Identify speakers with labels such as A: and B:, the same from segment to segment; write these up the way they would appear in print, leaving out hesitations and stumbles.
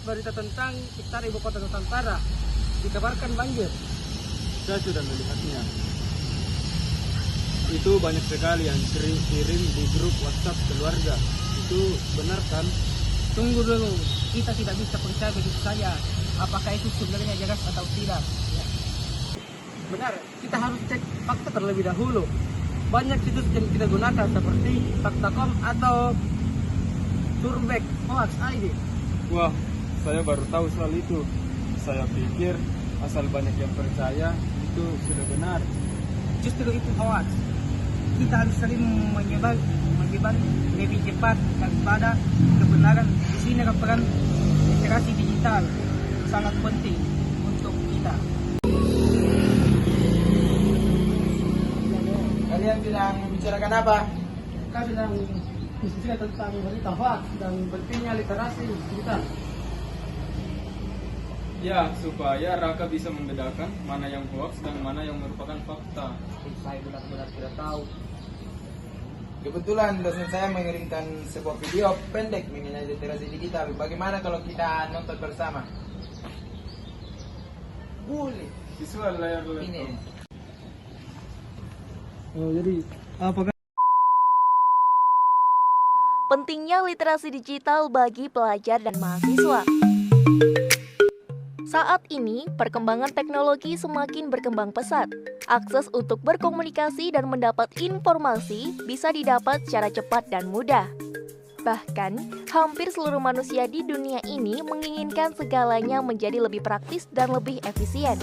A: berita tentang sekitar ibu kota Nusantara. Dikabarkan banjir.
B: Saya sudah melihatnya. Itu banyak sekali yang kirim di grup WhatsApp keluarga. Itu benar kan?
A: Tunggu dulu, kita tidak bisa percaya begitu saja. Apakah itu sebenarnya jelas atau tidak? Ya. Benar, kita harus cek fakta terlebih dahulu. Banyak situs yang kita gunakan seperti Fakta.com atau Survek Hoax ID.
B: Wah, saya baru tahu soal itu. Saya pikir asal banyak yang percaya itu sudah benar.
A: Justru itu hoax. Kita harus sering menyebar lebih cepat daripada kebenaran. Di sini peran literasi digital sangat penting untuk kita.
C: Kalian bilang membicarakan apa?
A: Kami sedang diskusi tentang berita hoax dan pentingnya literasi digital.
B: Ya, supaya Raka bisa membedakan mana yang hoax dan mana yang merupakan fakta.
A: Saya benar-benar tidak tahu.
C: Kebetulan dosen saya mengirimkan sebuah video pendek mengenai literasi digital. Bagaimana kalau kita nonton bersama? Boleh.
B: Visual layar laptop.
C: Ini.
A: Oh, jadi apakah
D: Pentingnya literasi digital bagi pelajar dan mahasiswa. Saat ini, perkembangan teknologi semakin berkembang pesat. Akses untuk berkomunikasi dan mendapat informasi bisa didapat secara cepat dan mudah. Bahkan, hampir seluruh manusia di dunia ini menginginkan segalanya menjadi lebih praktis dan lebih efisien.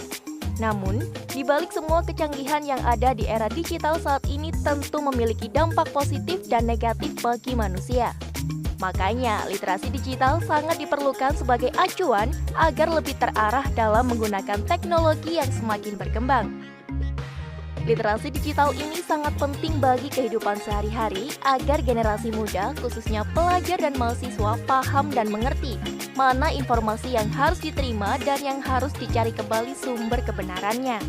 D: Namun, di balik semua kecanggihan yang ada di era digital saat ini tentu memiliki dampak positif dan negatif bagi manusia. Makanya, literasi digital sangat diperlukan sebagai acuan agar lebih terarah dalam menggunakan teknologi yang semakin berkembang. Literasi digital ini sangat penting bagi kehidupan sehari-hari agar generasi muda, khususnya pelajar dan mahasiswa, paham dan mengerti mana informasi yang harus diterima dan yang harus dicari kembali sumber kebenarannya.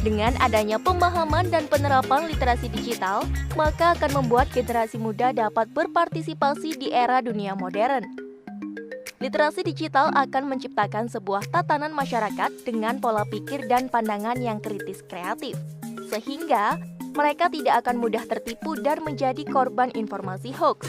D: Dengan adanya pemahaman dan penerapan literasi digital, maka akan membuat generasi muda dapat berpartisipasi di era dunia modern. Literasi digital akan menciptakan sebuah tatanan masyarakat dengan pola pikir dan pandangan yang kritis kreatif, sehingga mereka tidak akan mudah tertipu dan menjadi korban informasi hoax.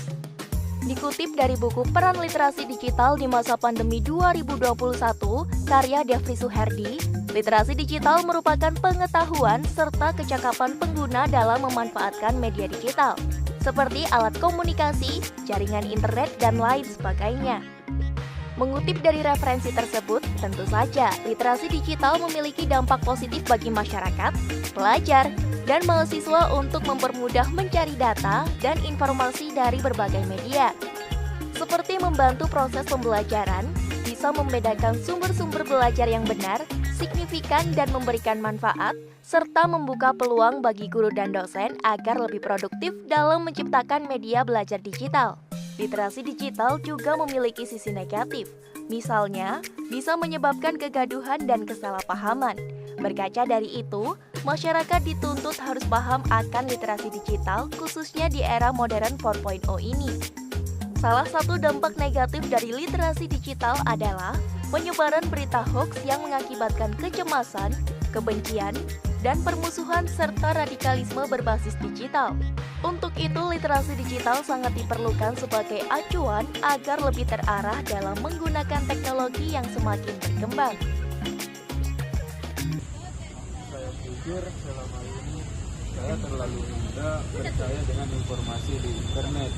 D: Dikutip dari buku Peran Literasi Digital di Masa Pandemi 2021, karya Devri Suherdi, literasi digital merupakan pengetahuan serta kecakapan pengguna dalam memanfaatkan media digital, seperti alat komunikasi, jaringan internet, dan lain sebagainya. Mengutip dari referensi tersebut, tentu saja literasi digital memiliki dampak positif bagi masyarakat, pelajar, dan mahasiswa untuk mempermudah mencari data dan informasi dari berbagai media. Seperti membantu proses pembelajaran, bisa membedakan sumber-sumber belajar yang benar, signifikan dan memberikan manfaat, serta membuka peluang bagi guru dan dosen agar lebih produktif dalam menciptakan media belajar digital. Literasi digital juga memiliki sisi negatif, misalnya bisa menyebabkan kegaduhan dan kesalahpahaman. Berkaca dari itu, masyarakat dituntut harus paham akan literasi digital khususnya di era modern 4.0 ini. Salah satu dampak negatif dari literasi digital adalah penyebaran berita hoax yang mengakibatkan kecemasan, kebencian, dan permusuhan serta radikalisme berbasis digital. Untuk itu, literasi digital sangat diperlukan sebagai acuan agar lebih terarah dalam menggunakan teknologi yang semakin berkembang.
B: Saya pikir selama ini saya terlalu mudah percaya dengan informasi di internet.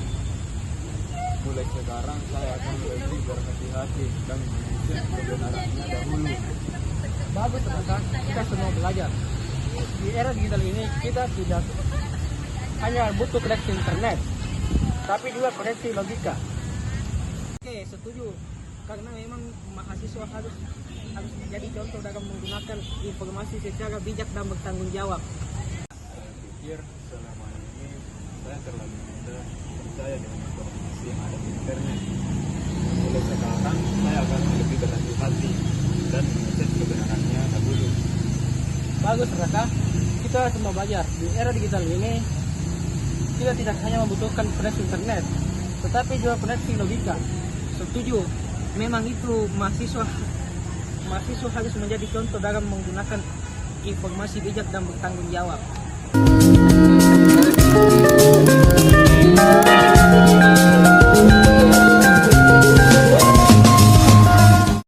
B: Mulai sekarang saya akan lebih berhati-hati dan mengecek kebenarannya dahulu.
A: bagus ternyata kita semua belajar. Di era digital ini kita tidak hanya butuh koneksi internet, tapi juga koneksi logika. Oke, setuju. Karena memang mahasiswa harus menjadi contoh dalam menggunakan informasi secara bijak dan bertanggung jawab.
B: Saya pikir selama ini saya terlalu mudah percaya dengan informasi yang ada di internet. Mulai sekarang saya akan lebih berhati-hati dan mengecek kebenarannya dahulu.
A: Bagus Raka, kita semua belajar. Di era digital ini kita tidak hanya membutuhkan koneksi internet, tetapi juga koneksi logika. Setuju. memang itu mahasiswa harus menjadi contoh dalam menggunakan informasi bijak dan bertanggung jawab.